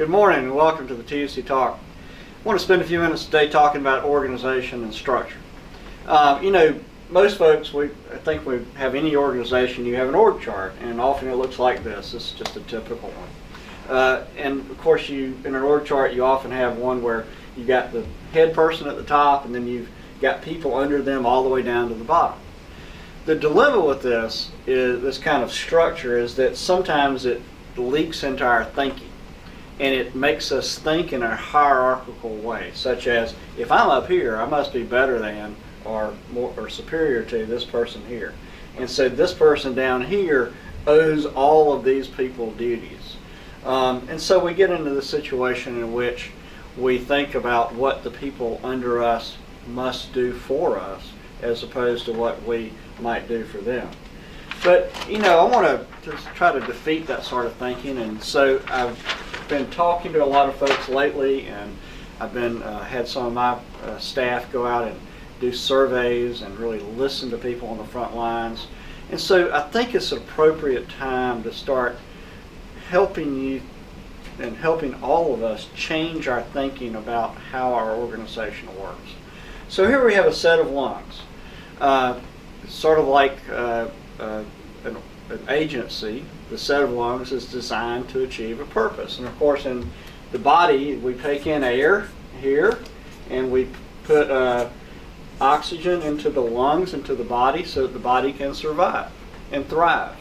Good morning and welcome to the Tuesday Talk. I want to spend a few minutes today talking about organization and structure. Most folks, I think we have any organization, you have an org chart, and often it looks like this. This is just a typical one. And of course, in an org chart, you often have one where you got the head person at the top, and then you've got people under them all the way down to the bottom. The dilemma with this kind of structure is that sometimes it leaks into our thinking. And it makes us think in a hierarchical way, such as, if I'm up here, I must be better than or superior to this person here. And so this person down here owes all of these people duties. And so we get into the situation in which we think about what the people under us must do for us as opposed to what we might do for them. But, I want to try to defeat that sort of thinking, and so I've been talking to a lot of folks lately, and I've been had some of my staff go out and do surveys and really listen to people on the front lines. And so I think it's an appropriate time to start helping you and helping all of us change our thinking about how our organization works. So here we have a set of lungs, sort of like an agency. The set of lungs is designed to achieve a purpose. And of course, in the body, we take in air here, and we put oxygen into the lungs, into the body, so that the body can survive and thrive.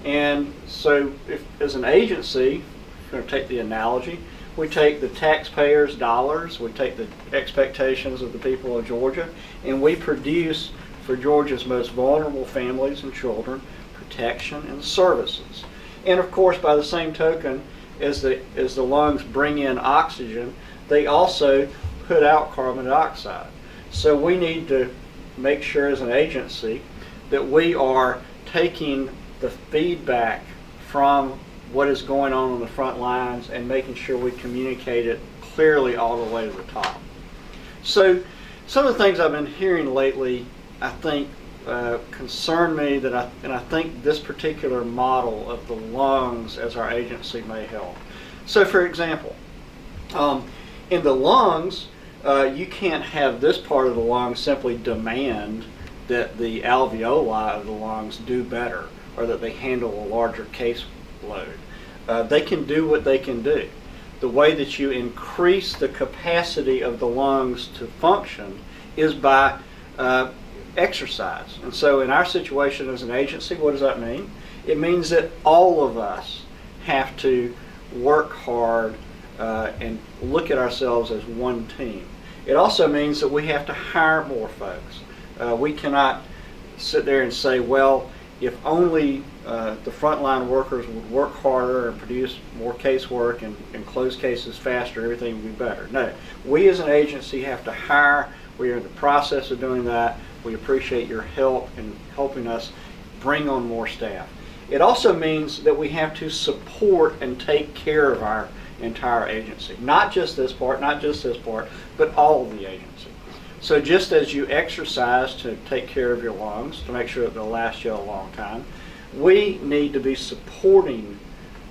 And so, as an agency, if we're going to take the analogy, we take the taxpayers' dollars, we take the expectations of the people of Georgia, and we produce for Georgia's most vulnerable families and children protection and services. And of course, by the same token, as the lungs bring in oxygen, they also put out carbon dioxide. So we need to make sure as an agency that we are taking the feedback from what is going on the front lines and making sure we communicate it clearly all the way to the top. So some of the things I've been hearing lately, I think, concern me, and I think this particular model of the lungs as our agency may help. So for example, in the lungs, you can't have this part of the lung simply demand that the alveoli of the lungs do better or that they handle a larger caseload. They can do what they can do. The way that you increase the capacity of the lungs to function is by exercise. And so in our situation as an agency, what does that mean? It means that all of us have to work hard and look at ourselves as one team. It also means that we have to hire more folks. We cannot sit there and say, well, if only the frontline workers would work harder and produce more casework and close cases faster, everything would be better. No, we as an agency have to hire. We are in the process of doing that. We appreciate your help in helping us bring on more staff. It also means that we have to support and take care of our entire agency. Not just this part, but all of the agency. So just as you exercise to take care of your lungs, to make sure that they'll last you a long time, we need to be supporting,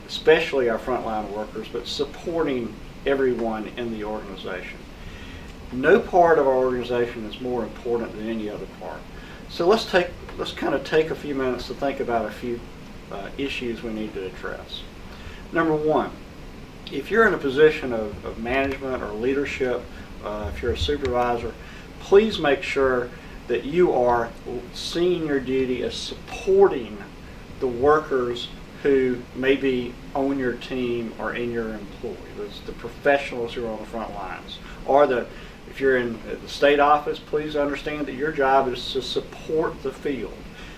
especially our frontline workers, but supporting everyone in the organization. No part of our organization is more important than any other part. So let's kind of take a few minutes to think about a few issues we need to address. Number one, if you're in a position of management or leadership, if you're a supervisor, please make sure that you are seeing your duty as supporting the workers who may be on your team or in your employ, the professionals who are on the front lines, or if you're in the state office, please understand that your job is to support the field.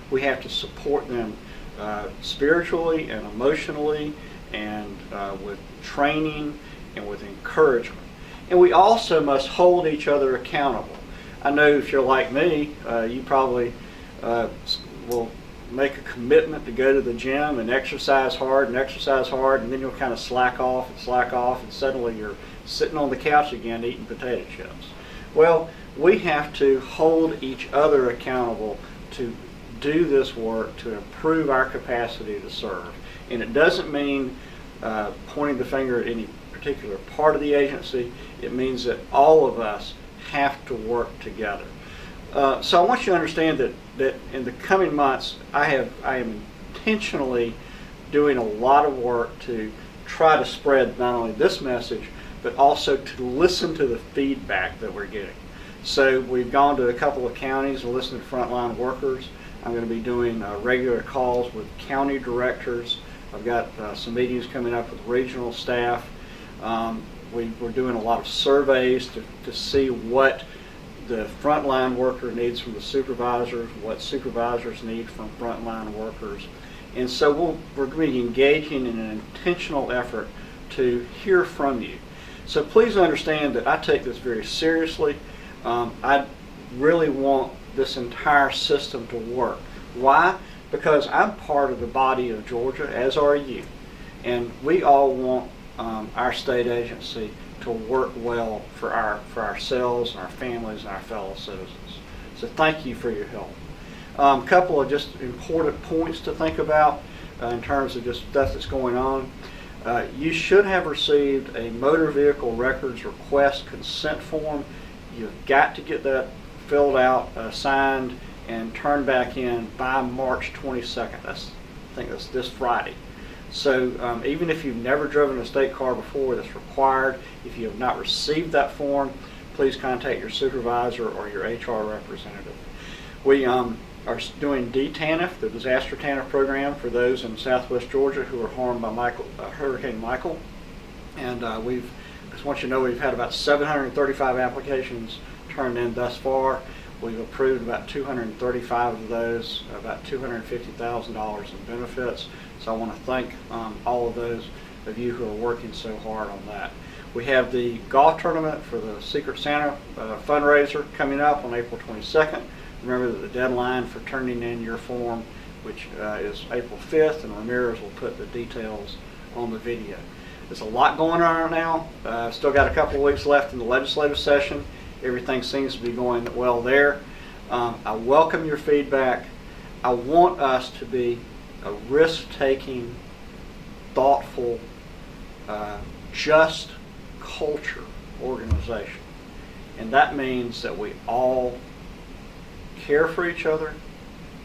We have to support them spiritually and emotionally and with training and with encouragement. And we also must hold each other accountable. I know if you're like me, you probably will make a commitment to go to the gym and exercise hard, and then you'll kind of slack off, and suddenly you're sitting on the couch again eating potato chips. Well, we have to hold each other accountable to do this work to improve our capacity to serve. And it doesn't mean pointing the finger at any particular part of the agency. It means that all of us have to work together. So I want you to understand that in the coming months, I am intentionally doing a lot of work to try to spread not only this message, but also to listen to the feedback that we're getting. So we've gone to a couple of counties and listened to frontline workers. I'm going to be doing regular calls with county directors. I've got some meetings coming up with regional staff. We're doing a lot of surveys to see what the frontline worker needs from the supervisors, what supervisors need from frontline workers. And so we're going to be engaging in an intentional effort to hear from you. So please understand that I take this very seriously. I really want this entire system to work. Why? Because I'm part of the body of Georgia, as are you. And we all want our state agency to work well for ourselves and our families and our fellow citizens. So thank you for your help. A couple of just important points to think about in terms of just stuff that's going on. You should have received a motor vehicle records request consent form. You've got to get that filled out, signed, and turned back in by March 22nd. I think that's this Friday. So even if you've never driven a state car before, that's required. If you have not received that form, please contact your supervisor or your HR representative. We are doing DTANF, the Disaster TANF program, for those in Southwest Georgia who were harmed by Hurricane Michael. And I just want you to know we've had about 735 applications turned in thus far. We've approved about 235 of those, about $250,000 in benefits. So I want to thank all of those of you who are working so hard on that. We have the golf tournament for the Secret Santa fundraiser coming up on April 22nd. Remember that the deadline for turning in your form, which is April 5th, and Ramirez will put the details on the video. There's a lot going on right now. Still got a couple of weeks left in the legislative session. Everything seems to be going well there. I welcome your feedback. I want us to be a risk-taking, thoughtful, just culture organization. And that means that we all care for each other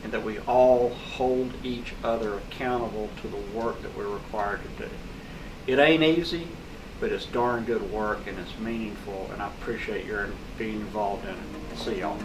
and that we all hold each other accountable to the work that we're required to do. It ain't easy, but it's darn good work and it's meaningful, and I appreciate your being involved in it. See y'all.